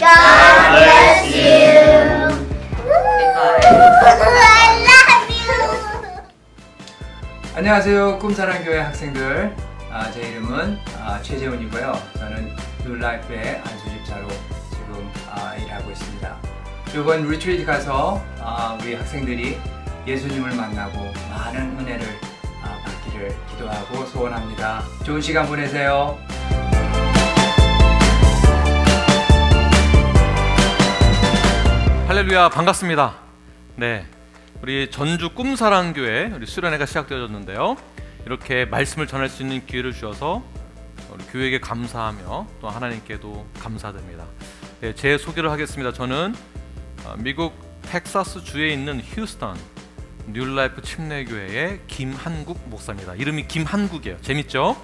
God bless you. I love you. 안녕하세요. 꿈사랑교회 학생들. 제 이름은 최재훈이고요. 저는 뉴라이프의 안수집사로 지금 일하고 있습니다. 이번 리트리트 가서 우리 학생들이 예수님을 만나고 많은 은혜를 받기를 기도하고 소원합니다. 좋은 시간 보내세요. 할렐루야, 반갑습니다. 네, 우리 전주 꿈사랑교회 우리 수련회가 시작되어졌는데요. 이렇게 말씀을 전할 수 있는 기회를 주셔서 우리 교회에게 감사하며 또 하나님께도 감사드립니다. 네, 제 소개를 하겠습니다. 저는 미국 텍사스 주에 있는 휴스턴 뉴라이프 침례교회의 김한국 목사입니다. 이름이 김한국이에요. 재밌죠?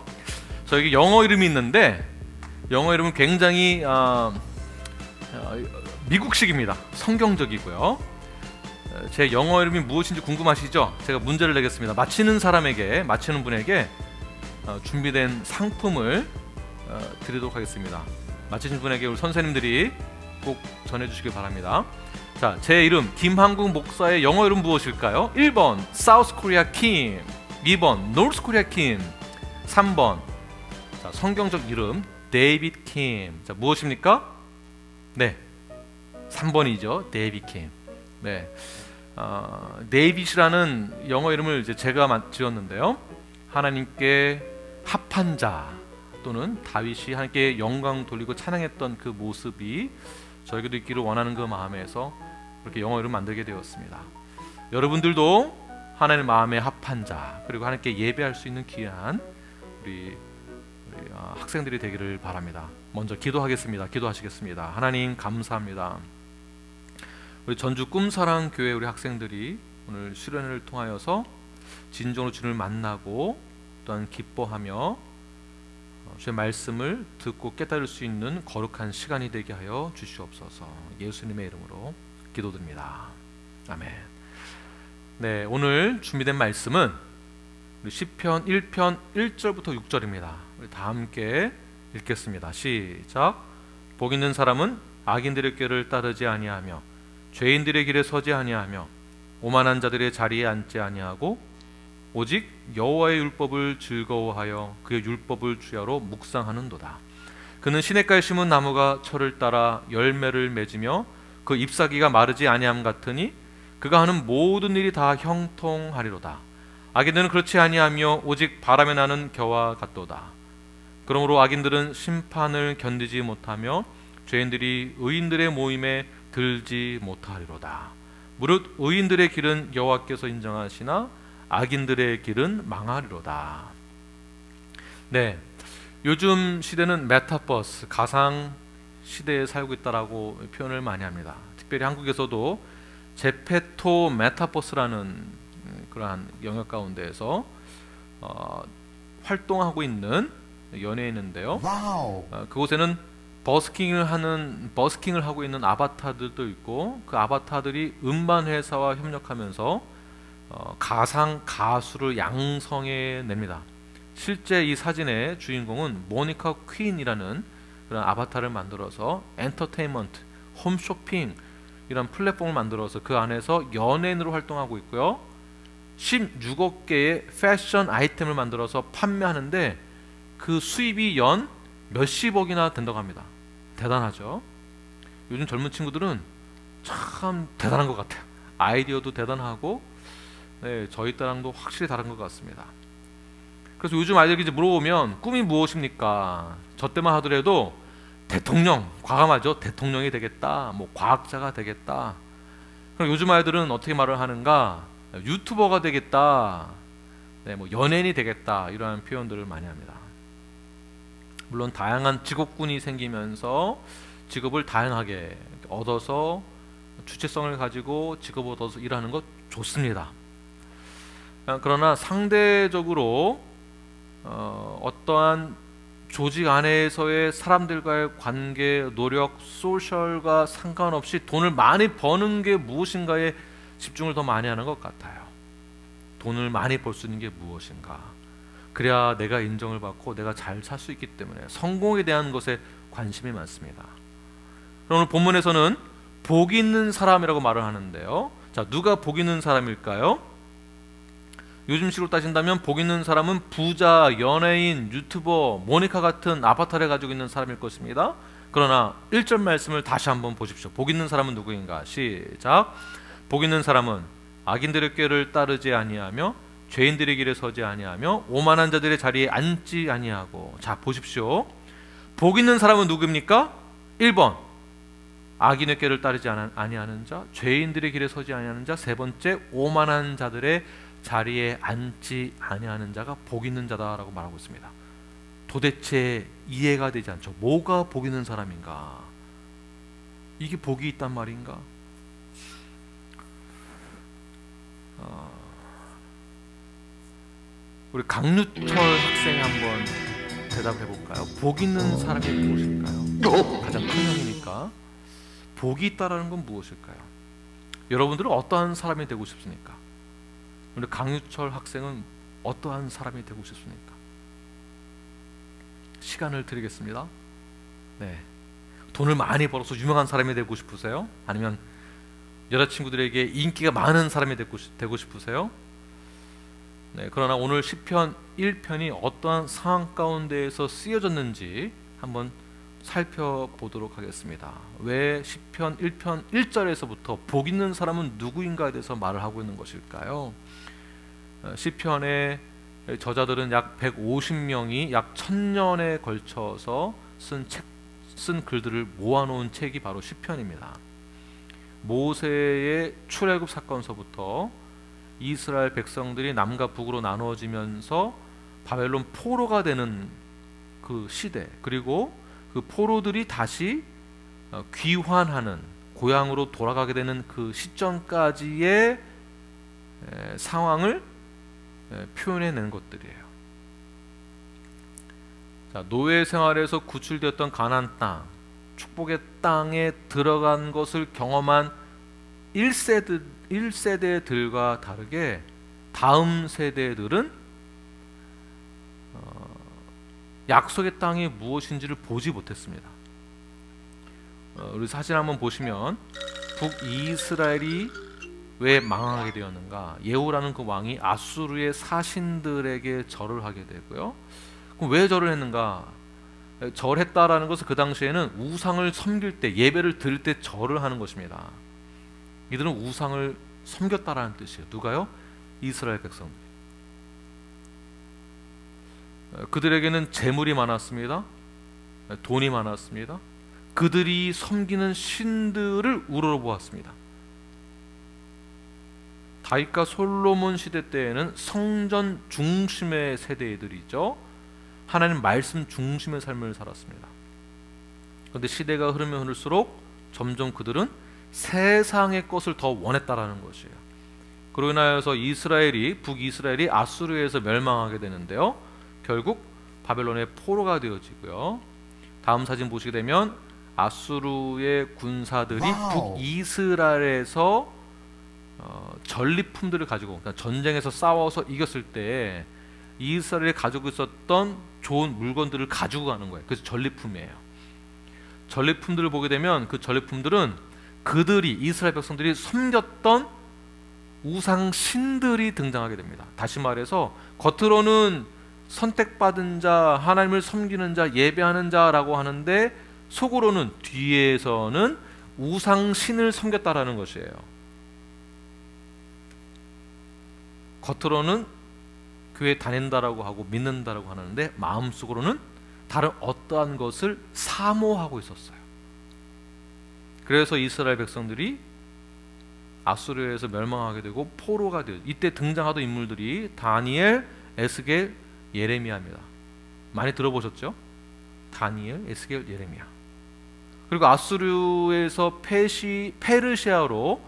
저에게 영어 이름이 있는데 영어 이름은 굉장히 미국식입니다. 성경적이고요. 제 영어 이름이 무엇인지 궁금하시죠? 제가 문제를 내겠습니다. 맞히는 분에게 준비된 상품을 드리도록 하겠습니다. 맞히신 분에게 우리 선생님들이 꼭 전해주시길 바랍니다. 자, 제 이름 김한국 목사의 영어 이름 무엇일까요? 1번 사우스 코리아 킴, 2번 노스 코리아 킴, 3번 자, 성경적 이름 데이빗 킴. 자, 무엇입니까? 네, 3번이죠. 데이빗 킴. 네, 데이빗이라는 영어 이름을 이제 제가 지었는데요. 하나님께 합한 자 또는 다윗이 하나님께 영광 돌리고 찬양했던 그 모습이 저에게도 있기를 원하는 그 마음에서 그렇게 영어 이름 만들게 되었습니다. 여러분들도 하나님 마음에 합한 자 그리고 하나님께 예배할 수 있는 귀한 우리 학생들이 되기를 바랍니다. 먼저 기도하겠습니다. 기도하시겠습니다. 하나님 감사합니다. 우리 전주 꿈사랑교회 우리 학생들이 오늘 수련회를 통하여서 진정으로 주님을 만나고 또한 기뻐하며 주의 말씀을 듣고 깨달을 수 있는 거룩한 시간이 되게 하여 주시옵소서. 예수님의 이름으로 기도드립니다. 아멘. 네, 오늘 준비된 말씀은 우리 시편 1편 1절부터 6절입니다. 우리 다 함께 읽겠습니다. 시작. 복 있는 사람은 악인들의 꾀를 따르지 아니하며 죄인들의 길에 서지 아니하며 오만한 자들의 자리에 앉지 아니하고 오직 여호와의 율법을 즐거워하여 그의 율법을 주야로 묵상하는도다. 그는 시냇가에 심은 나무가 철을 따라 열매를 맺으며 그 잎사귀가 마르지 아니함 같으니 그가 하는 모든 일이 다 형통하리로다. 악인들은 그렇지 아니하며 오직 바람에 나는 겨와 같도다. 그러므로 악인들은 심판을 견디지 못하며 죄인들이 의인들의 모임에 들지 못하리로다. 무릇 의인들의 길은 여호와께서 인정하시나 악인들의 길은 망하리로다. 네, 요즘 시대는 메타버스, 가상 시대에 살고 있다라고 표현을 많이 합니다. 특별히 한국에서도 제페토 메타버스라는 그러한 영역 가운데에서 활동하고 있는 연예인인데요. 그곳에는 버스킹을 하고 있는 아바타들도 있고 그 아바타들이 음반 회사와 협력하면서 가상 가수를 양성해 냅니다. 실제 이 사진의 주인공은 모니카 퀸이라는 그런 아바타를 만들어서 엔터테인먼트, 홈쇼핑 이런 플랫폼을 만들어서 그 안에서 연예인으로 활동하고 있고요. 16억 개의 패션 아이템을 만들어서 판매하는데 그 수입이 연 몇십억이나 된다고 합니다. 대단하죠? 요즘 젊은 친구들은 참 대단한 것 같아요. 아이디어도 대단하고 네, 저희 때랑도 확실히 다른 것 같습니다. 그래서 요즘 아이들에게 이제 물어보면 꿈이 무엇입니까? 저 때만 하더라도 대통령, 과감하죠? 대통령이 되겠다, 뭐 과학자가 되겠다. 그럼 요즘 아이들은 어떻게 말을 하는가? 유튜버가 되겠다, 네, 뭐 연예인이 되겠다 이러한 표현들을 많이 합니다. 물론 다양한 직업군이 생기면서 직업을 다양하게 얻어서 주체성을 가지고 직업을 얻어서 일하는 것 좋습니다. 그러나 상대적으로 어떠한 조직 안에서의 사람들과의 관계, 노력, 소셜과 상관없이 돈을 많이 버는 게 무엇인가에 집중을 더 많이 하는 것 같아요. 돈을 많이 벌 수 있는 게 무엇인가, 그래야 내가 인정을 받고 내가 잘 살 수 있기 때문에 성공에 대한 것에 관심이 많습니다. 오늘 본문에서는 복 있는 사람이라고 말을 하는데요. 자, 누가 복 있는 사람일까요? 요즘식으로 따진다면 복 있는 사람은 부자, 연예인, 유튜버, 모니카 같은 아바타를 가지고 있는 사람일 것입니다. 그러나 1절 말씀을 다시 한번 보십시오. 복 있는 사람은 누구인가? 시작. 복 있는 사람은 악인들의 꾀를 따르지 아니하며 죄인들의 길에 서지 아니하며 오만한 자들의 자리에 앉지 아니하고. 자, 보십시오. 복 있는 사람은 누구입니까? 1번 악인의 꾀를 따르지 아니하는 자, 죄인들의 길에 서지 아니하는 자. 세 번째, 오만한 자들의 자리에 앉지 아니하는 자가 복 있는 자다라고 말하고 있습니다. 도대체 이해가 되지 않죠. 뭐가 복 있는 사람인가? 이게 복이 있단 말인가? 우리 강유철 학생 한번 대답해 볼까요? 복 있는 사람이 무엇일까요? 가장 큰 형이니까. 복이 있다라는 건 무엇일까요? 여러분들은 어떠한 사람이 되고 싶습니까? 우리 강유철 학생은 어떠한 사람이 되고 싶습니까? 시간을 드리겠습니다. 네, 돈을 많이 벌어서 유명한 사람이 되고 싶으세요? 아니면 여자친구들에게 인기가 많은 사람이 되고 싶으세요? 네, 그러나 오늘 시편 1편이 어떠한 상황 가운데에서 쓰여졌는지 한번 살펴보도록 하겠습니다. 왜 시편 1편 1절에서부터 복 있는 사람은 누구인가에 대해서 말을 하고 있는 것일까요? 시편의 저자들은 약 150명이 약 1000년에 걸쳐서 쓴 글들을 모아놓은 책이 바로 시편입니다. 모세의 출애굽 사건서부터 이스라엘 백성들이 남과 북으로 나누어지면서 바벨론 포로가 되는 그 시대, 그리고 그 포로들이 다시 귀환하는, 고향으로 돌아가게 되는 그 시점까지의 상황을 표현해낸 것들이에요. 자, 노예 생활에서 구출되었던 가나안 땅, 축복의 땅에 들어간 것을 경험한 1세대들과 다르게 다음 세대들은 약속의 땅이 무엇인지를 보지 못했습니다. 우리 사진 한번 보시면 북이스라엘이 왜 망하게 되었는가? 예후라는 그 왕이 아수르의 사신들에게 절을 하게 되고요. 그럼 왜 절을 했는가? 절했다라는 것은 그 당시에는 우상을 섬길 때, 예배를 드릴 때 절을 하는 것입니다. 이들은 우상을 섬겼다라는 뜻이에요. 누가요? 이스라엘 백성들이. 그들에게는 재물이 많았습니다. 돈이 많았습니다. 그들이 섬기는 신들을 우러러보았습니다. 다윗과 솔로몬 시대 때에는 성전 중심의 세대들이죠. 하나님 말씀 중심의 삶을 살았습니다. 그런데 시대가 흐르면 흐를수록 점점 그들은 세상의 것을 더 원했다라는 것이에요. 그로 인하여서 북이스라엘이 아수르에서 멸망하게 되는데요. 결국 바벨론의 포로가 되어지고요. 다음 사진 보시게 되면 아수르의 군사들이 북이스라엘에서 전리품들을 가지고, 그러니까 전쟁에서 싸워서 이겼을 때 이스라엘이 가지고 있었던 좋은 물건들을 가지고 가는 거예요. 그래서 전리품이에요. 전리품들을 보게 되면 그 전리품들은 그들이, 이스라엘 백성들이 섬겼던 우상 신들이 등장하게 됩니다. 다시 말해서 겉으로는 선택받은 자, 하나님을 섬기는 자, 예배하는 자라고 하는데 속으로는, 뒤에서는 우상 신을 섬겼다라는 것이에요. 겉으로는 교회 다닌다라고 하고 믿는다라고 하는데 마음속으로는 다른 어떠한 것을 사모하고 있었어요. 그래서 이스라엘 백성들이 아수르에서 멸망하게 되고 포로가 되어, 이때 등장하던 인물들이 다니엘, 에스겔, 예레미야입니다. 많이 들어보셨죠? 다니엘, 에스겔, 예레미야. 그리고 아수르에서 페르시아로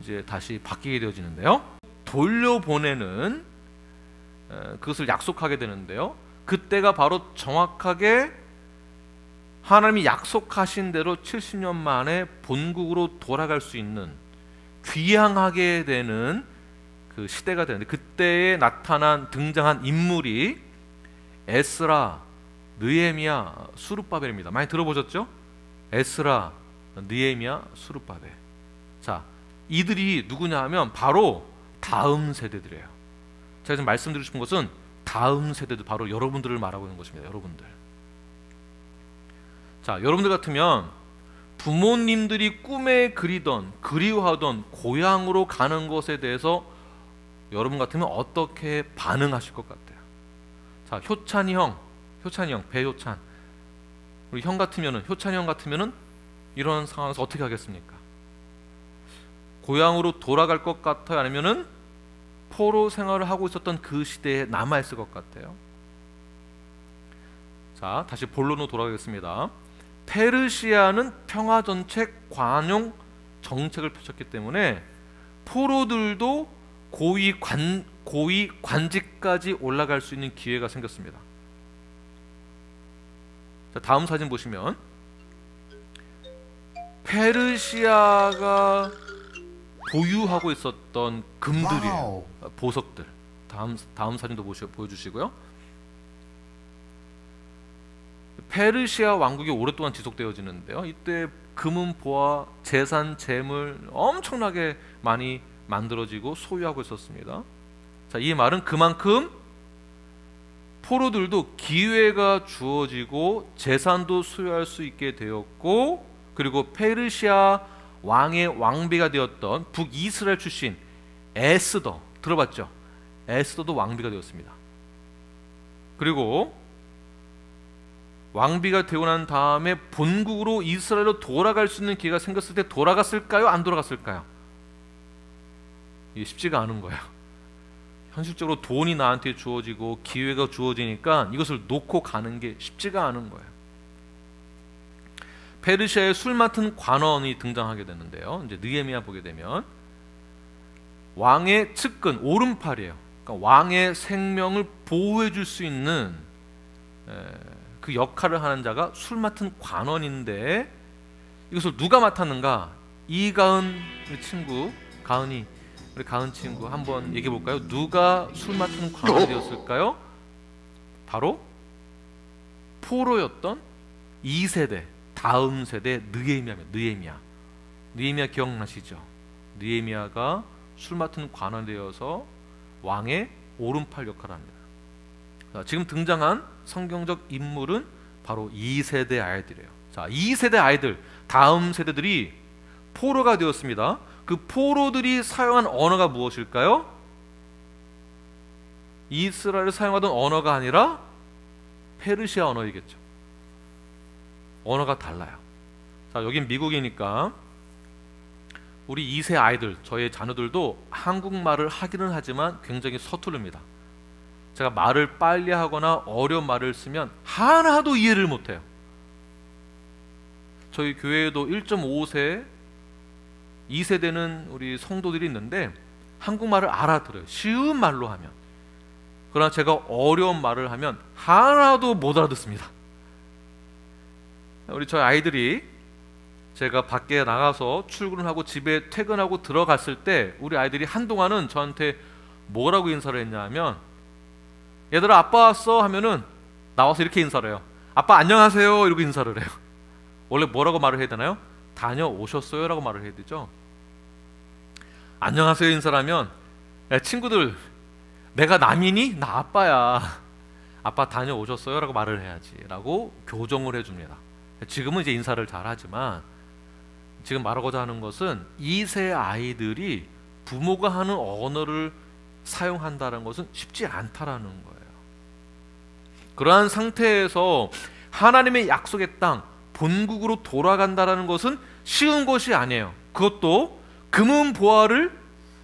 이제 다시 바뀌게 되어지는데요. 돌려보내는 그것을 약속하게 되는데요. 그때가 바로 정확하게 하나님이 약속하신 대로 70년 만에 본국으로 돌아갈 수 있는, 귀향하게 되는 그 시대가 되는데, 그때에 등장한 인물이 에스라, 느헤미야, 수룹바벨입니다. 많이 들어보셨죠? 에스라, 느헤미야, 스룹바벨. 자, 이들이 누구냐 하면 바로 다음 세대들이에요. 제가 지금 말씀드리고 싶은 것은 다음 세대들, 바로 여러분들을 말하고 있는 것입니다. 여러분들. 자, 여러분들 같으면 부모님들이 꿈에 그리던, 그리워하던 고향으로 가는 것에 대해서 여러분 같으면 어떻게 반응하실 것 같아요? 자, 효찬이 형, 배효찬. 우리 형 같으면은, 효찬이 형 같으면은 이런 상황에서 어떻게 하겠습니까? 고향으로 돌아갈 것 같아요? 아니면은 포로 생활을 하고 있었던 그 시대에 남아 있을 것 같아요? 자, 다시 본론으로 돌아가겠습니다. 페르시아는 평화정책, 관용 정책을 펼쳤기 때문에 포로들도 고위 관직까지 올라갈 수 있는 기회가 생겼습니다. 자, 다음 사진 보시면 페르시아가 보유하고 있었던 금들이에요. 보석들. 다음 사진도 보여주시고요. 페르시아 왕국이 오랫동안 지속되어지는데요. 이때 금은 보화, 재산, 재물 엄청나게 많이 만들어지고 소유하고 있었습니다. 자, 이 말은 그만큼 포로들도 기회가 주어지고 재산도 소유할 수 있게 되었고, 그리고 페르시아 왕의 왕비가 되었던 북이스라엘 출신 에스더, 들어봤죠? 에스더도 왕비가 되었습니다. 그리고 왕비가 되고 난 다음에 본국으로 이스라엘로 돌아갈 수 있는 기회가 생겼을 때 돌아갔을까요? 안 돌아갔을까요? 이게 쉽지가 않은 거예요. 현실적으로 돈이 나한테 주어지고 기회가 주어지니까 이것을 놓고 가는 게 쉽지가 않은 거예요. 페르시아의 술 맡은 관원이 등장하게 되는데요. 이제 느헤미야 보게 되면 왕의 측근, 오른팔이에요. 그러니까 왕의 생명을 보호해 줄 수 있는 그 역할을 하는 자가 술 맡은 관원인데, 이것을 누가 맡았는가? 이가은 우리 친구, 우리 가은 친구 한번 얘기해 볼까요? 누가 술 맡은 관원이 되었을까요? 바로 포로였던 2세대, 다음 세대 느헤미야 기억나시죠? 느헤미야가 술 맡은 관원이 되어서 왕의 오른팔 역할을 합니다. 자, 지금 등장한 성경적 인물은 바로 2세대 아이들이에요. 자, 2세대 아이들, 다음 세대들이 포로가 되었습니다. 그 포로들이 사용한 언어가 무엇일까요? 이스라엘을 사용하던 언어가 아니라 페르시아 언어이겠죠. 언어가 달라요. 자, 여긴 미국이니까 우리 2세 아이들, 저의 자녀들도 한국말을 하기는 하지만 굉장히 서투릅니다. 제가 말을 빨리 하거나 어려운 말을 쓰면 하나도 이해를 못해요. 저희 교회에도 1.5세 2세대는 우리 성도들이 있는데 한국말을 알아들어요. 쉬운 말로 하면. 그러나 제가 어려운 말을 하면 하나도 못 알아듣습니다. 우리 저희 아이들이 제가 밖에 나가서 출근을 하고 집에 퇴근하고 들어갔을 때 우리 아이들이 한동안은 저한테 뭐라고 인사를 했냐 하면, 얘들아 아빠 왔어 하면은 나와서 이렇게 인사를 해요. 아빠 안녕하세요 이러고 인사를 해요. 원래 뭐라고 말을 해야 되나요? 다녀오셨어요 라고 말을 해야 되죠. 안녕하세요 인사라면, 야, 친구들 내가 남이니? 나 아빠야. 아빠 다녀오셨어요 라고 말을 해야지 라고 교정을 해줍니다. 지금은 이제 인사를 잘 하지만 지금 말하고자 하는 것은 2세 아이들이 부모가 하는 언어를 사용한다는 것은 쉽지 않다라는 거예요. 그러한 상태에서 하나님의 약속의 땅, 본국으로 돌아간다라는 것은 쉬운 것이 아니에요. 그것도 금은 보화를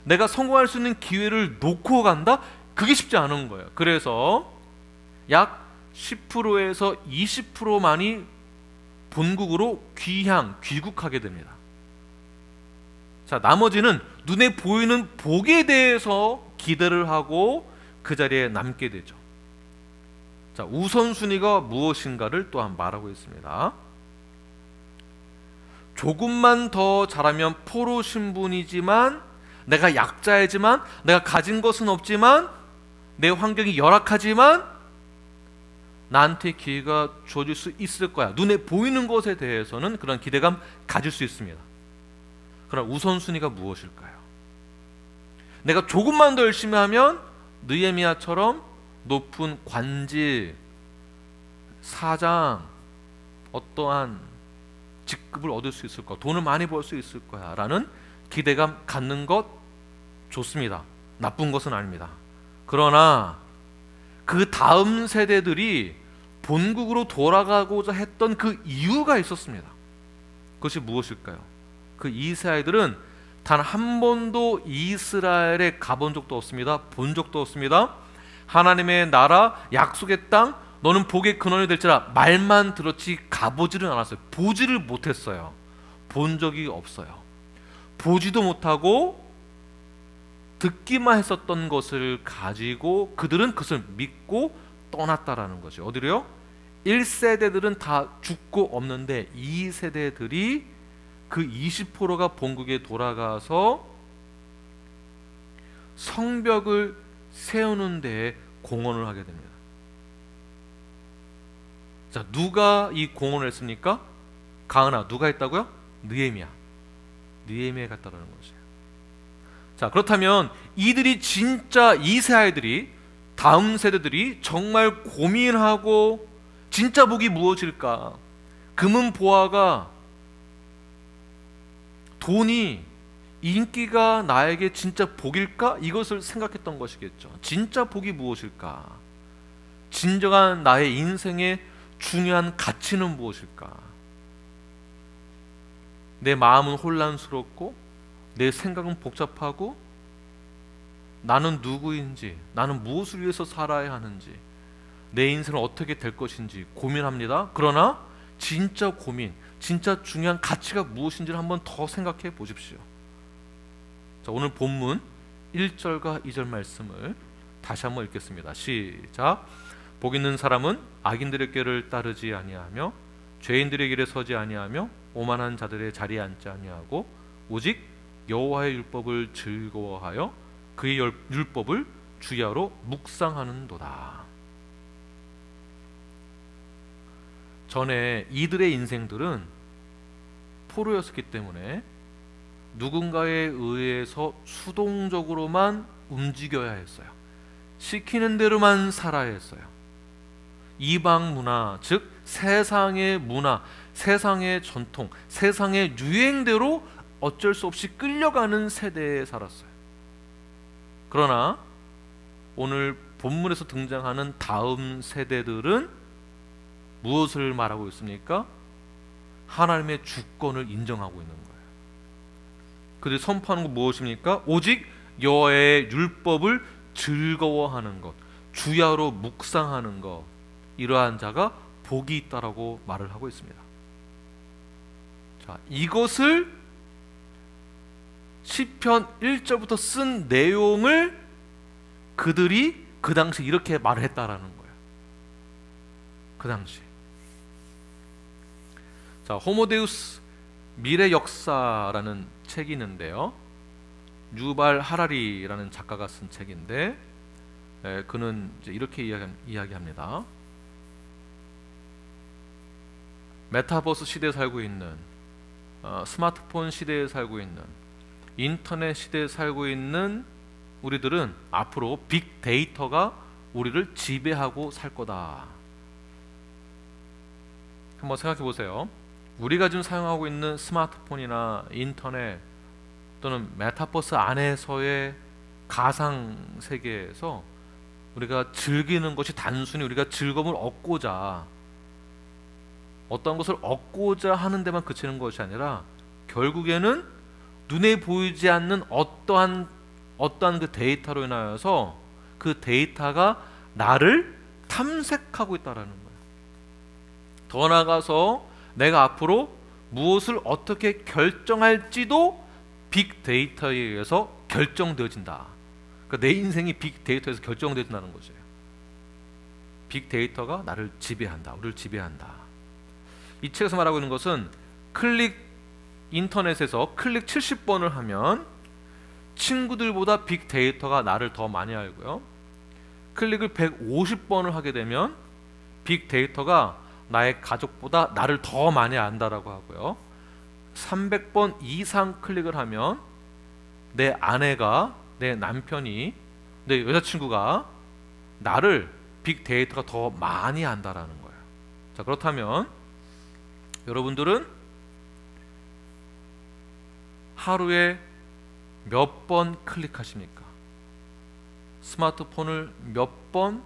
내가 성공할 수 있는 기회를 놓고 간다? 그게 쉽지 않은 거예요. 그래서 약 10%에서 20%만이 본국으로 귀국하게 됩니다. 자, 나머지는 눈에 보이는 복에 대해서 기대를 하고 그 자리에 남게 되죠. 자, 우선순위가 무엇인가를 또한 말하고 있습니다. 조금만 더 잘하면 포로 신분이지만, 내가 약자이지만, 내가 가진 것은 없지만, 내 환경이 열악하지만 나한테 기회가 주어질 수 있을 거야. 눈에 보이는 것에 대해서는 그런 기대감 가질 수 있습니다. 그러나 우선순위가 무엇일까요? 내가 조금만 더 열심히 하면 느헤미야처럼 높은 관직, 사장, 어떠한 직급을 얻을 수 있을 거야, 돈을 많이 벌 수 있을 거야 라는 기대감 갖는 것 좋습니다. 나쁜 것은 아닙니다. 그러나 그 다음 세대들이 본국으로 돌아가고자 했던 그 이유가 있었습니다. 그것이 무엇일까요? 그 이스라엘들은 단 한 번도 이스라엘에 가본 적도 없습니다. 본 적도 없습니다. 하나님의 나라, 약속의 땅, 너는 복의 근원이 될지라 말만 들었지 가보지를 않았어요. 보지를 못했어요. 본 적이 없어요. 보지도 못하고 듣기만 했었던 것을 가지고 그들은 그것을 믿고 떠났다라는 거죠. 어디로요? 1세대들은 다 죽고 없는데 2세대들이 그 20%가 본국에 돌아가서 성벽을 세우는 데에 공헌을 하게 됩니다. 자, 누가 이 공헌을 했습니까? 가은아, 누가 했다고요? 느헤미야가 했다라는 거죠. 자, 그렇다면 이들이 진짜 이스라엘들이, 다음 세대들이 정말 고민하고 진짜 복이 무엇일까? 금은 보화가, 돈이, 인기가 나에게 진짜 복일까? 이것을 생각했던 것이겠죠. 진짜 복이 무엇일까? 진정한 나의 인생의 중요한 가치는 무엇일까? 내 마음은 혼란스럽고 내 생각은 복잡하고 나는 누구인지, 나는 무엇을 위해서 살아야 하는지, 내 인생은 어떻게 될 것인지 고민합니다. 그러나 진짜 고민, 진짜 중요한 가치가 무엇인지를 한번 더 생각해 보십시오. 자, 오늘 본문 1절과 2절 말씀을 다시 한번 읽겠습니다. 시작. 복 있는 사람은 악인들의 꾀를 따르지 아니하며 죄인들의 길에 서지 아니하며 오만한 자들의 자리에 앉지 아니하고 오직 여호와의 율법을 즐거워하여 그의 율법을 주야로 묵상하는도다. 전에 이들의 인생들은 포로였었기 때문에 누군가에 의해서 수동적으로만 움직여야 했어요. 시키는 대로만 살아야 했어요. 이방 문화, 즉 세상의 문화, 세상의 전통, 세상의 유행대로 어쩔 수 없이 끌려가는 세대에 살았어요. 그러나 오늘 본문에서 등장하는 다음 세대들은 무엇을 말하고 있습니까? 하나님의 주권을 인정하고 있는 거예요. 그들이 선포하는 건 무엇입니까? 오직 여호와의 율법을 즐거워하는 것, 주야로 묵상하는 것, 이러한 자가 복이 있다라고 말을 하고 있습니다. 자, 이것을 시편 1절부터 쓴 내용을 그들이 그 당시 이렇게 말을 했다라는 거예요. 그 당시. 자, 호모데우스 미래 역사라는 책이 있는데요. 유발 하라리라는 작가가 쓴 책인데, 그는 이제 이렇게 이야기합니다. 메타버스 시대에 살고 있는, 스마트폰 시대에 살고 있는, 인터넷 시대에 살고 있는 우리들은 앞으로 빅데이터가 우리를 지배하고 살 거다. 한번 생각해 보세요. 우리가 지금 사용하고 있는 스마트폰이나 인터넷 또는 메타버스 안에서의 가상 세계에서 우리가 즐기는 것이 단순히 우리가 즐거움을 얻고자, 어떤 것을 얻고자 하는 데만 그치는 것이 아니라 결국에는 눈에 보이지 않는 어떠한 그 데이터로 인하여서 그 데이터가 나를 탐색하고 있다는 거예요. 더 나아가서 내가 앞으로 무엇을 어떻게 결정할지도 빅데이터에 의해서 결정되어진다. 그러니까 내 인생이 빅데이터에서 결정되어진다는 거죠. 빅데이터가 나를 지배한다. 우리를 지배한다. 이 책에서 말하고 있는 것은 인터넷에서 클릭 70번을 하면 친구들보다 빅데이터가 나를 더 많이 알고요. 클릭을 150번을 하게 되면 빅데이터가 나의 가족보다 나를 더 많이 안다라고 하고요. 300번 이상 클릭을 하면 내 아내가, 내 남편이, 내 여자친구가 나를 빅데이터가 더 많이 안다라는 거예요. 자, 그렇다면 여러분들은 하루에 몇 번 클릭하십니까? 스마트폰을 몇 번,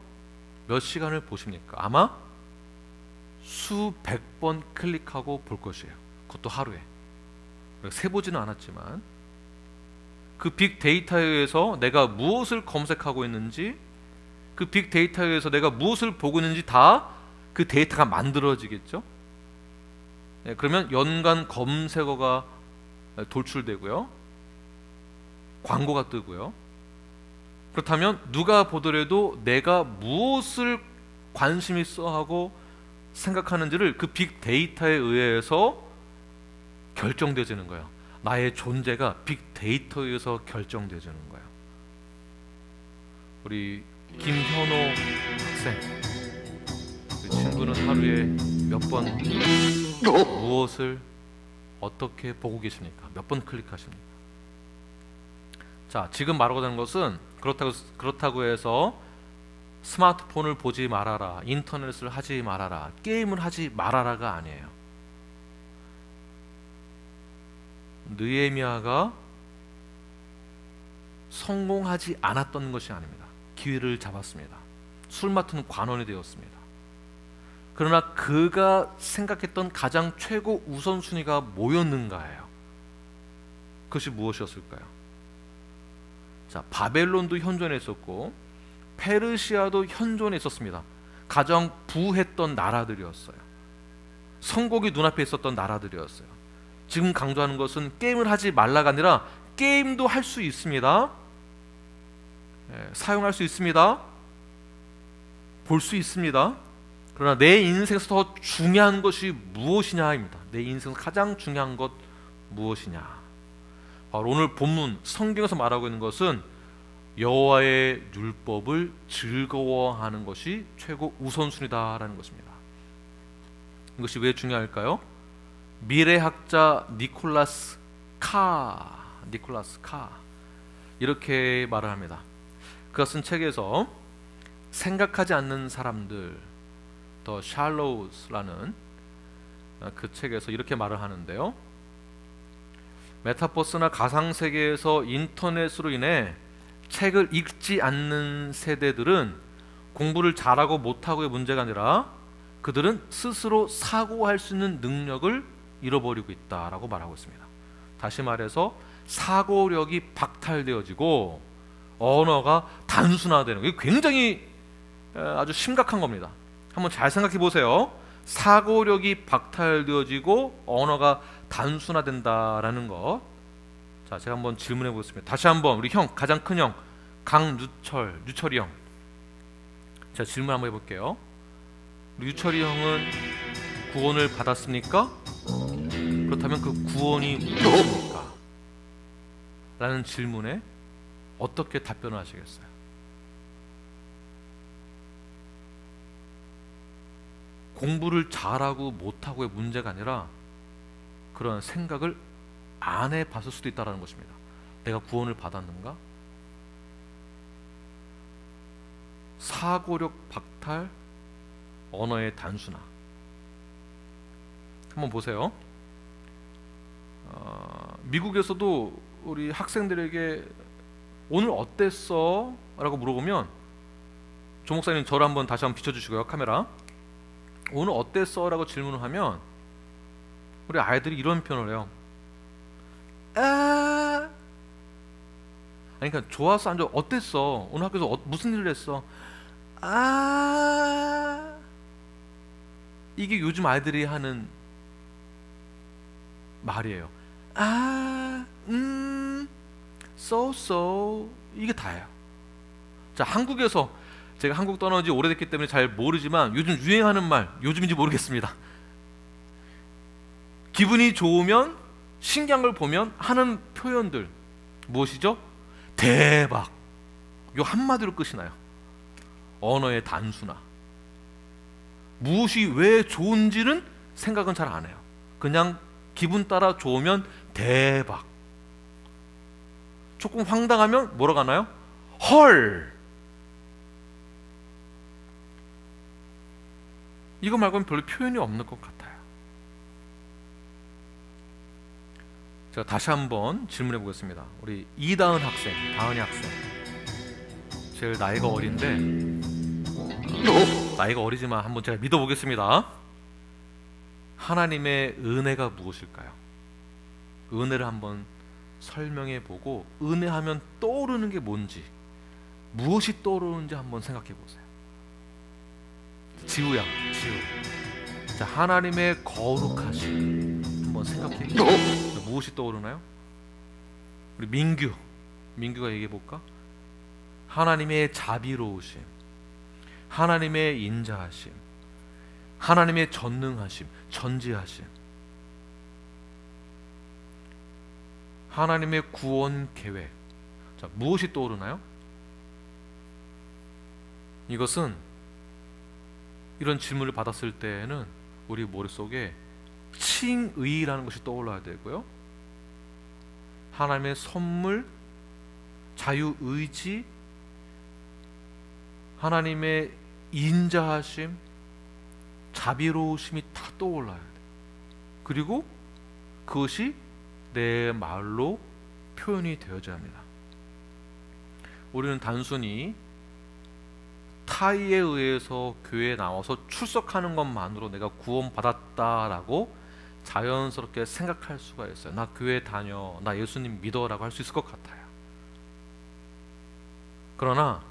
몇 시간을 보십니까? 아마 수백 번 클릭하고 볼 것이에요. 그것도 하루에. 세보지는 않았지만 그 빅데이터에 의해서 내가 무엇을 검색하고 있는지, 그 빅데이터에 의해서 내가 무엇을 보고 있는지 다 그 데이터가 만들어지겠죠. 네, 그러면 연간 검색어가 돌출되고요, 광고가 뜨고요. 그렇다면 누가 보더라도 내가 무엇을 관심 있어 하고 생각하는지를 그 빅데이터에 의해서 결정되어지는 거예요. 나의 존재가 빅데이터에 의해서 결정되어지는 거예요. 우리 김현호 학생, 그 친구는 하루에 몇 번 무엇을 어떻게 보고 계십니까? 몇 번 클릭하십니까? 자, 지금 말하고자 하는 것은 그렇다고 해서 스마트폰을 보지 말아라, 인터넷을 하지 말아라, 게임을 하지 말아라가 아니에요. 느헤미야가 성공하지 않았던 것이 아닙니다. 기회를 잡았습니다. 술 맡은 관원이 되었습니다. 그러나 그가 생각했던 가장 최고 우선순위가 뭐였는가예요? 그것이 무엇이었을까요? 자, 바벨론도 현존에 있었고 페르시아도 현존에 있었습니다. 가장 부했던 나라들이었어요. 성곡이 눈앞에 있었던 나라들이었어요. 지금 강조하는 것은 게임을 하지 말라가 아니라 게임도 할 수 있습니다. 사용할 수 있습니다. 볼 수 있습니다. 그러나 내 인생에서 더 중요한 것이 무엇이냐입니다. 내 인생에서 가장 중요한 것 무엇이냐. 바로 오늘 본문 성경에서 말하고 있는 것은 여호와의 율법을 즐거워하는 것이 최고 우선순위다라는 것입니다. 이것이 왜 중요할까요? 미래학자 니콜라스 카 이렇게 말을 합니다. 그가 쓴 책에서 생각하지 않는 사람들, 더 샬로우스라는 그 책에서 이렇게 말을 하는데요. 메타버스나 가상세계에서 인터넷으로 인해 책을 읽지 않는 세대들은 공부를 잘하고 못하고의 문제가 아니라 그들은 스스로 사고할 수 있는 능력을 잃어버리고 있다라고 말하고 있습니다. 다시 말해서 사고력이 박탈되어지고 언어가 단순화되는, 이게 굉장히 아주 심각한 겁니다. 한번 잘 생각해 보세요. 사고력이 박탈되어지고 언어가 단순화된다라는 것. 자, 제가 한번 질문해 보겠습니다. 다시 한번 우리 형, 가장 큰 형 유철이 형. 자, 질문 한번 해볼게요. 우리 유철이 형은 구원을 받았습니까? 그렇다면 그 구원이 무엇입니까? 라는 질문에 어떻게 답변을 하시겠어요? 공부를 잘하고 못하고의 문제가 아니라 그런 생각을 안 해봤을 수도 있다는 것입니다. 내가 구원을 받았는가? 사고력 박탈, 언어의 단순화. 한번 보세요. 미국에서도 우리 학생들에게 오늘 어땠어? 라고 물어보면, 조 목사님 저를 한번 다시 한번 비춰주시고요, 카메라. 오늘 어땠어? 라고 질문을 하면 우리 아이들이 이런 표현을 해요. 아니, 그러니까 좋았어, 안 좋아, 어땠어? 오늘 학교에서 무슨 일을 했어? 이게 요즘 아이들이 하는 말이에요. so 이게 다예요. 자, 한국에서, 제가 한국 떠난 지 오래됐기 때문에 잘 모르지만 요즘 유행하는 말, 요즘인지 모르겠습니다. 기분이 좋으면, 신기한 걸 보면 하는 표현들 무엇이죠? 대박. 요 한마디로 끝이 나요. 언어의 단순화. 무엇이 왜 좋은지는 생각은 잘 안 해요. 그냥 기분 따라 좋으면 대박. 조금 황당하면 뭐라고 하나요? 헐. 이거 말고는 별로 표현이 없는 것 같아요. 제가 다시 한번 질문해 보겠습니다. 우리 이다은 학생, 다은이 학생. 제일 나이가 어린데 나이가 어리지만 한번 제가 믿어보겠습니다. 하나님의 은혜가 무엇일까요? 은혜를 한번 설명해 보고 은혜하면 떠오르는 게 뭔지, 무엇이 떠오르는지 한번 생각해 보세요. 지우야, 지우. 자, 하나님의 거룩하심 한번 생각해 보세요. 무엇이 떠오르나요? 우리 민규가 얘기해 볼까? 하나님의 자비로우심, 하나님의 인자하심, 하나님의 전능하심, 전지하심, 하나님의 구원 계획. 자, 무엇이 떠오르나요? 이것은 이런 질문을 받았을 때에는 우리 머릿속에 칭의라는 것이 떠올라야 되고요. 하나님의 선물, 자유의지, 하나님의 인자하심, 자비로우심이 다 떠올라야 돼요. 그리고 그것이 내 말로 표현이 되어져야 합니다. 우리는 단순히 타의에 의해서 교회에 나와서 출석하는 것만으로 내가 구원받았다라고 자연스럽게 생각할 수가 있어요. 나 교회 다녀, 나 예수님 믿어 라고 할 수 있을 것 같아요. 그러나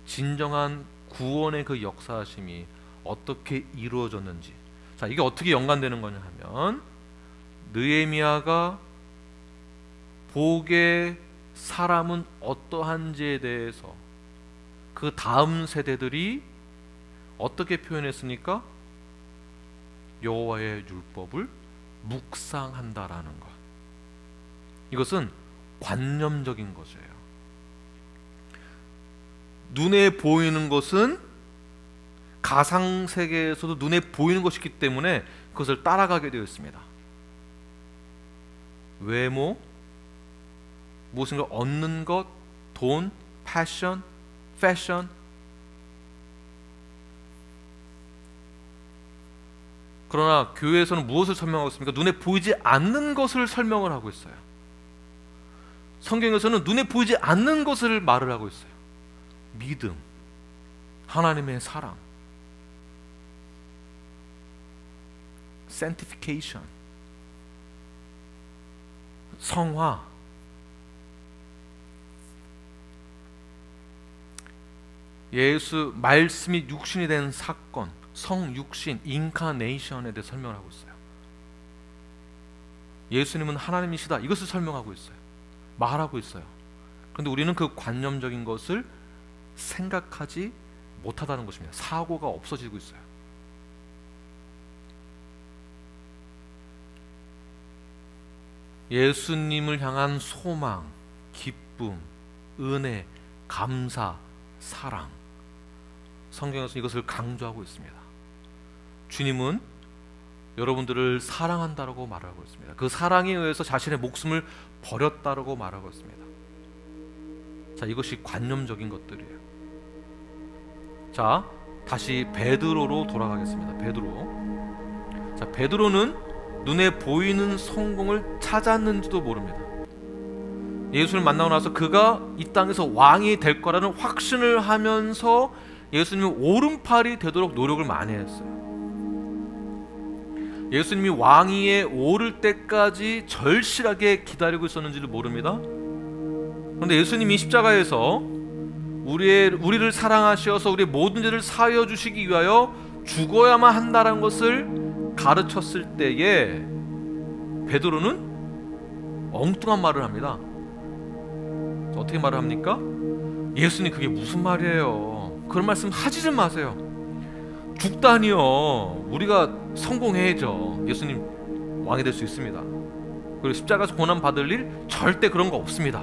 진정한 구원의 그 역사하심이 어떻게 이루어졌는지, 자, 이게 어떻게 연관되는 거냐 하면 느헤미야가 복의 사람은 어떠한지에 대해서 그 다음 세대들이 어떻게 표현했습니까? 여호와의 율법을 묵상한다라는 것. 이것은 관념적인 것이에요. 눈에 보이는 것은 가상세계에서도 눈에 보이는 것이기 때문에 그것을 따라가게 되어 있습니다. 외모, 무엇인가 얻는 것, 돈, 패션, 패션. 그러나 교회에서는 무엇을 설명하고 있습니까? 눈에 보이지 않는 것을 설명을 하고 있어요. 성경에서는 눈에 보이지 않는 것을 말을 하고 있어요. 믿음, 하나님의 사랑, sanctification, 성화. 예수 말씀이 육신이 된 사건, 성육신, 인카네이션에 대해 설명을 하고 있어요. 예수님은 하나님이시다, 이것을 설명하고 있어요. 말하고 있어요. 그런데 우리는 그 관념적인 것을 생각하지 못하다는 것입니다. 사고가 없어지고 있어요. 예수님을 향한 소망, 기쁨, 은혜, 감사, 사랑, 성경에서 이것을 강조하고 있습니다. 주님은 여러분들을 사랑한다라고 말하고 있습니다. 그 사랑에 의해서 자신의 목숨을 버렸다라고 말하고 있습니다. 자, 이것이 관념적인 것들이에요. 자, 다시 베드로로 돌아가겠습니다. 베드로. 자, 베드로는 눈에 보이는 성공을 찾았는지도 모릅니다. 예수를 만나고 나서 그가 이 땅에서 왕이 될 거라는 확신을 하면서 예수님이 오른팔이 되도록 노력을 많이 했어요. 예수님이 왕위에 오를 때까지 절실하게 기다리고 있었는지를 모릅니다. 그런데 예수님이 십자가에서 우리를 사랑하셔서 우리의 모든 죄를 사하여 주시기 위하여 죽어야만 한다는 것을 가르쳤을 때에 베드로는 엉뚱한 말을 합니다. 어떻게 말을 합니까? 예수님, 그게 무슨 말이에요? 그런 말씀 하지 좀 마세요. 죽다니요. 우리가 성공해야죠. 예수님 왕이 될 수 있습니다. 그리고 십자가에서 고난 받을 일 절대 그런 거 없습니다.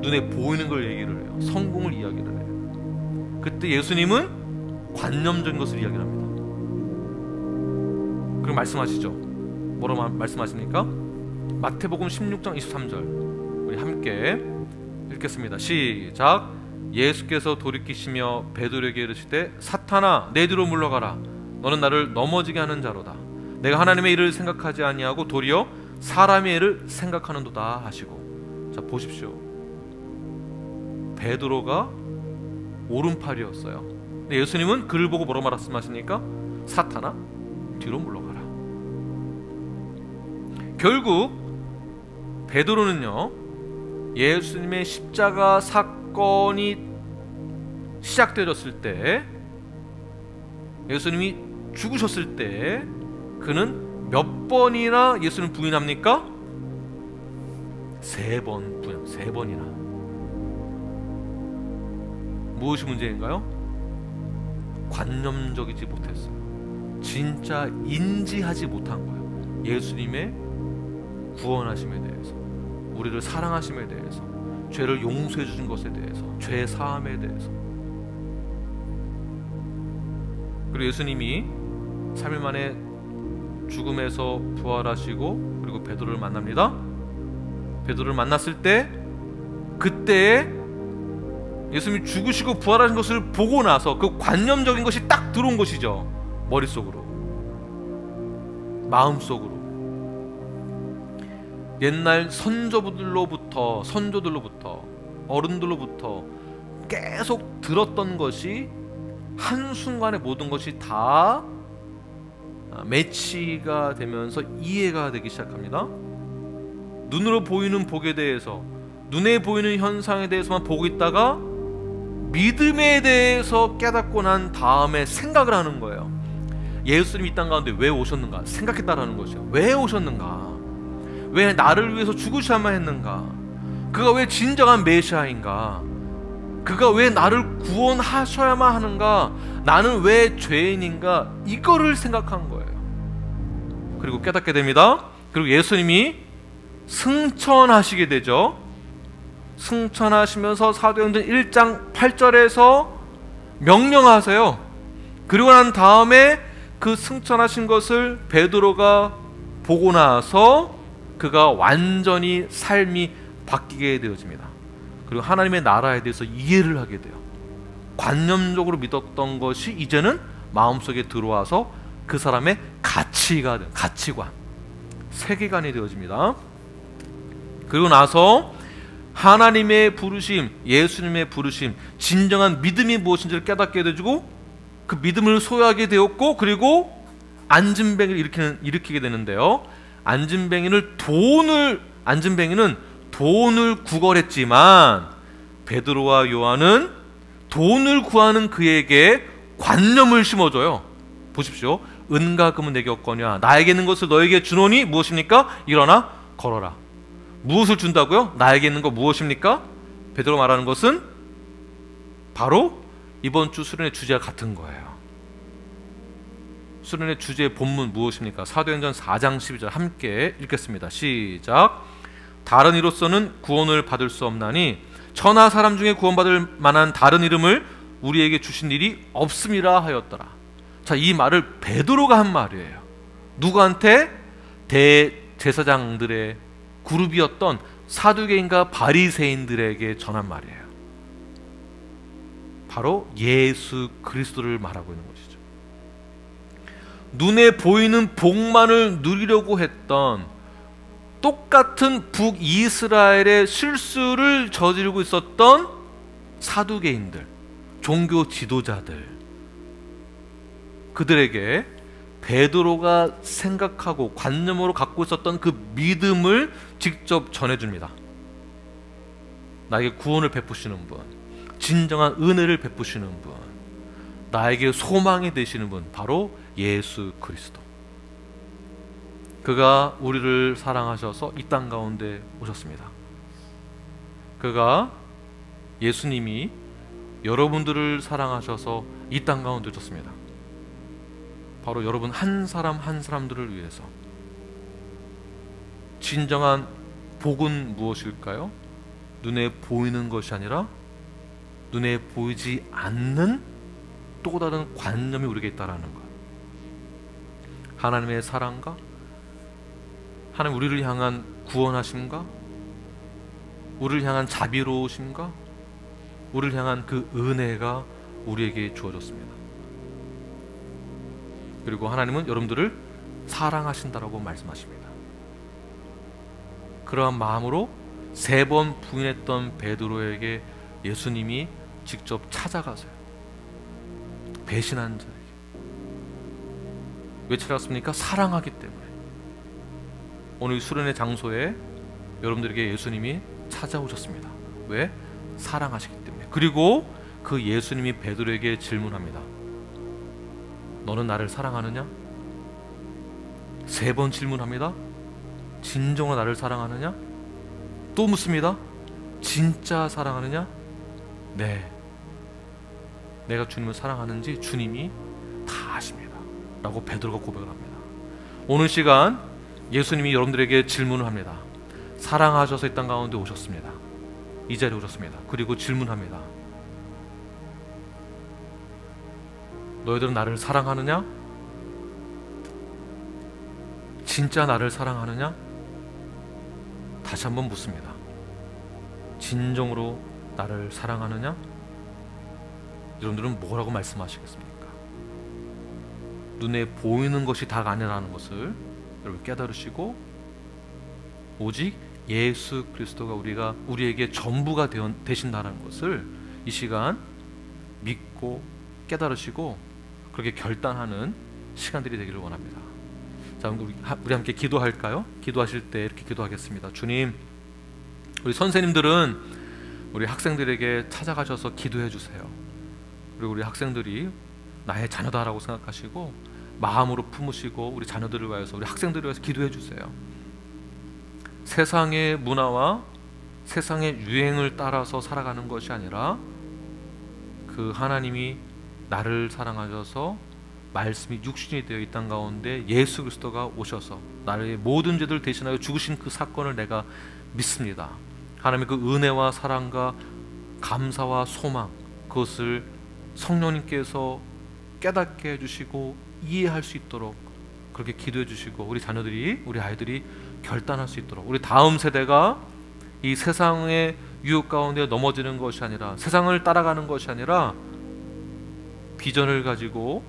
눈에 보이는 걸 얘기를 해요. 성공을 이야기를 해요. 그때 예수님은 관념적인 것을 이야기합니다. 그리고 말씀하시죠. 뭐라고 말씀하십니까? 마태복음 16장 23절 우리 함께 읽겠습니다. 시작. 예수께서 돌이키시며 베드로에게 이르시되 사탄아 내 뒤로 물러가라. 너는 나를 넘어지게 하는 자로다. 내가 하나님의 일을 생각하지 아니하고 도리어 사람의 일을 생각하는도다 하시고. 자, 보십시오. 베드로가 오른팔이었어요. 근데 예수님은 그를 보고 뭐라고 말씀하십니까? 사탄아 뒤로 물러가라. 결국 베드로는요, 예수님의 십자가 사건이 시작되었을 때, 예수님이 죽으셨을 때 그는 몇 번이나 예수님 부인합니까? 3번 부인, 3번이나. 무엇이 문제인가요? 관념적이지 못했어요. 진짜 인지하지 못한 거예요. 예수님의 구원하심에 대해서, 우리를 사랑하심에 대해서, 죄를 용서해 주신 것에 대해서, 죄 사함에 대해서. 그리고 예수님이 3일 만에 죽음에서 부활하시고 그리고 베드로를 만납니다. 베드로를 만났을 때 그때에 예수님이 죽으시고 부활하신 것을 보고 나서 그 관념적인 것이 딱 들어온 것이죠. 머릿속으로, 마음속으로. 옛날 선조들로부터 어른들로부터 계속 들었던 것이 한순간에 모든 것이 다 매치가 되면서 이해가 되기 시작합니다. 눈으로 보이는 복에 대해서, 눈에 보이는 현상에 대해서만 보고 있다가 믿음에 대해서 깨닫고 난 다음에 생각을 하는 거예요. 예수님이 이 땅 가운데 왜 오셨는가 생각했다라는 것이요. 왜 오셨는가? 왜 나를 위해서 죽으셔야만 했는가? 그가 왜 진정한 메시아인가? 그가 왜 나를 구원하셔야만 하는가? 나는 왜 죄인인가? 이거를 생각한 거예요. 그리고 깨닫게 됩니다. 그리고 예수님이 승천하시게 되죠. 승천하시면서 사도행전 1장 8절에서 명령하세요. 그리고 난 다음에 그 승천하신 것을 베드로가 보고 나서 그가 완전히 삶이 바뀌게 되어집니다. 그리고 하나님의 나라에 대해서 이해를 하게 돼요. 관념적으로 믿었던 것이 이제는 마음속에 들어와서 그 사람의 가치관, 세계관이 되어집니다. 그리고 나서 하나님의 부르심, 예수님의 부르심, 진정한 믿음이 무엇인지를 깨닫게 되고 그 믿음을 소유하게 되었고, 그리고 안진뱅이를 일으키게 되는데요. 안진뱅이는 돈을 구걸했지만 베드로와 요한은 돈을 구하는 그에게 관념을 심어줘요. 보십시오. 은과 금은 내게 없거냐, 나에게 있는 것을 너에게 주노니 무엇입니까? 일어나 걸어라. 무엇을 준다고요? 나에게 있는 거 무엇입니까? 베드로 말하는 것은 바로 이번 주 수련의 주제와 같은 거예요. 수련의 주제의 본문 무엇입니까? 사도행전 4장 12절 함께 읽겠습니다. 시작. 다른 이로서는 구원을 받을 수 없나니 천하 사람 중에 구원받을 만한 다른 이름을 우리에게 주신 일이 없음이라 하였더라. 자, 이 말을 베드로가 한 말이에요. 누구한테? 대제사장들의 그룹이었던 사두개인과 바리새인들에게 전한 말이에요. 바로 예수 그리스도를 말하고 있는 것이죠. 눈에 보이는 복만을 누리려고 했던 똑같은 북이스라엘의 실수를 저지르고 있었던 사두개인들, 종교 지도자들, 그들에게 베드로가 생각하고 관념으로 갖고 있었던 그 믿음을 직접 전해줍니다. 나에게 구원을 베푸시는 분, 진정한 은혜를 베푸시는 분, 나에게 소망이 되시는 분, 바로 예수 그리스도. 그가 우리를 사랑하셔서 이 땅 가운데 오셨습니다. 그가, 예수님이 여러분들을 사랑하셔서 이 땅 가운데 오셨습니다. 바로 여러분 한 사람 한 사람들을 위해서. 진정한 복은 무엇일까요? 눈에 보이는 것이 아니라 눈에 보이지 않는 또 다른 관념이 우리에게 있다라는 것. 하나님의 사랑과 하나님 우리를 향한 구원하심과 우리를 향한 자비로우심과 우리를 향한 그 은혜가 우리에게 주어졌습니다. 그리고 하나님은 여러분들을 사랑하신다라고 말씀하십니다. 그러한 마음으로 3번 부인했던 베드로에게 예수님이 직접 찾아가세요. 배신한 자에게. 왜 찾아갔습니까? 사랑하기 때문에. 오늘 수련의 장소에 여러분들에게 예수님이 찾아오셨습니다. 왜? 사랑하시기 때문에. 그리고 그 예수님이 베드로에게 질문합니다. 너는 나를 사랑하느냐? 3번 질문합니다. 진정으로 나를 사랑하느냐? 또 묻습니다. 진짜 사랑하느냐? 네. 내가 주님을 사랑하는지 주님이 다 아십니다 라고 베드로가 고백을 합니다. 오늘 시간 예수님이 여러분들에게 질문을 합니다. 사랑하셔서 이 땅 가운데 오셨습니다. 이 자리에 오셨습니다. 그리고 질문합니다. 너희들은 나를 사랑하느냐? 진짜 나를 사랑하느냐? 다시 한번 묻습니다. 진정으로 나를 사랑하느냐? 여러분들은 뭐라고 말씀하시겠습니까? 눈에 보이는 것이 다가 아니라는 것을 여러분 깨달으시고 오직 예수 그리스도가 우리에게 전부가 되신다는 것을 이 시간 믿고 깨달으시고 그렇게 결단하는 시간들이 되기를 원합니다. 자, 우리 함께 기도할까요? 기도하실 때 이렇게 기도하겠습니다. 주님, 우리 선생님들은 우리 학생들에게 찾아가셔서 기도해 주세요. 그리고 우리 학생들이 나의 자녀다라고 생각하시고 마음으로 품으시고 우리 자녀들을 위해서, 우리 학생들을 위해서 기도해 주세요. 세상의 문화와 세상의 유행을 따라서 살아가는 것이 아니라 그 하나님이 나를 사랑하셔서 말씀이 육신이 되어 이 땅 가운데 예수 그리스도가 오셔서 나의 모든 죄를 대신하여 죽으신 그 사건을 내가 믿습니다. 하나님의 그 은혜와 사랑과 감사와 소망, 그것을 성령님께서 깨닫게 해주시고 이해할 수 있도록 그렇게 기도해 주시고 우리 자녀들이, 우리 아이들이 결단할 수 있도록, 우리 다음 세대가 이 세상의 유혹 가운데 넘어지는 것이 아니라, 세상을 따라가는 것이 아니라 비전을 가지고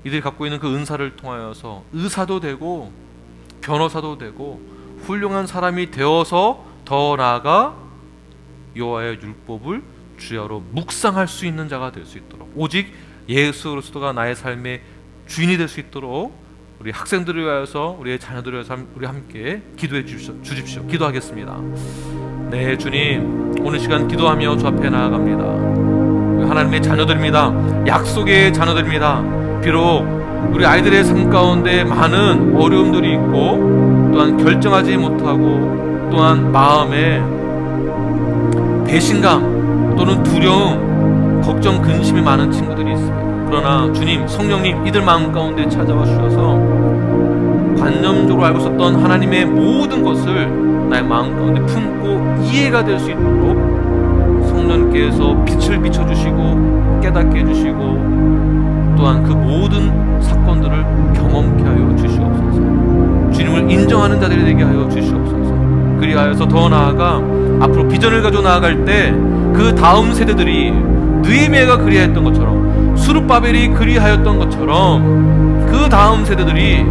이들이 갖고 있는 그 은사를 통하여서 의사도 되고 변호사도 되고 훌륭한 사람이 되어서 더 나아가 여호와의 율법을 주야로 묵상할 수 있는 자가 될 수 있도록, 오직 예수 그리스도가 나의 삶의 주인이 될 수 있도록 우리 학생들을 위하여서, 우리의 자녀들을 위해서 우리 함께 기도해 주십시오. 기도하겠습니다. 네, 주님, 오늘 시간 기도하며 주 앞에 나아갑니다. 하나님의 자녀들입니다. 약속의 자녀들입니다. 비록 우리 아이들의 삶 가운데 많은 어려움들이 있고 또한 결정하지 못하고 또한 마음에 배신감 또는 두려움, 걱정, 근심이 많은 친구들이 있습니다. 그러나 주님, 성령님, 이들 마음 가운데 찾아와 주셔서 관념적으로 알고 있었던 하나님의 모든 것을 나의 마음 가운데 품고 이해가 될 수 있도록 성령께서 빛을 비춰주시고 깨닫게 해주시고 또한 그 모든 사건들을 경험케 하여 주시옵소서. 주님을 인정하는 자들이 되게 하여 주시옵소서. 그리하여서 더 나아가 앞으로 비전을 가지고 나아갈 때 그 다음 세대들이 느헤미야가 그리하였던 것처럼, 스룹바벨이 그리하였던 것처럼 그 다음 세대들이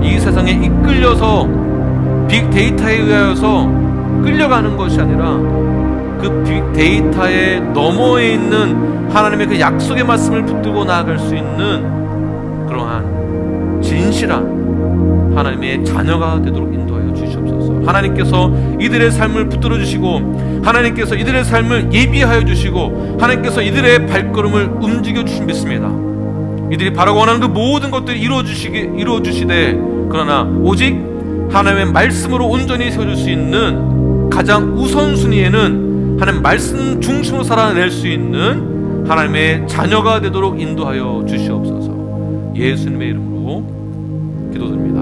이 세상에 이끌려서 빅데이터에 의하여서 끌려가는 것이 아니라 그 빅데이터의 너머에 있는 하나님의 그 약속의 말씀을 붙들고 나아갈 수 있는 그러한 진실한 하나님의 자녀가 되도록 인도하여 주시옵소서. 하나님께서 이들의 삶을 붙들어 주시고 하나님께서 이들의 삶을 예비하여 주시고 하나님께서 이들의 발걸음을 움직여 주신 믿습니다. 이들이 바라고 원하는 그 모든 것들이 이루어주시되, 그러나 오직 하나님의 말씀으로 온전히 세워줄 수 있는 가장 우선순위에는 하나님 말씀 중심으로 살아낼 수 있는 하나님의 자녀가 되도록 인도하여 주시옵소서. 예수님의 이름으로 기도드립니다.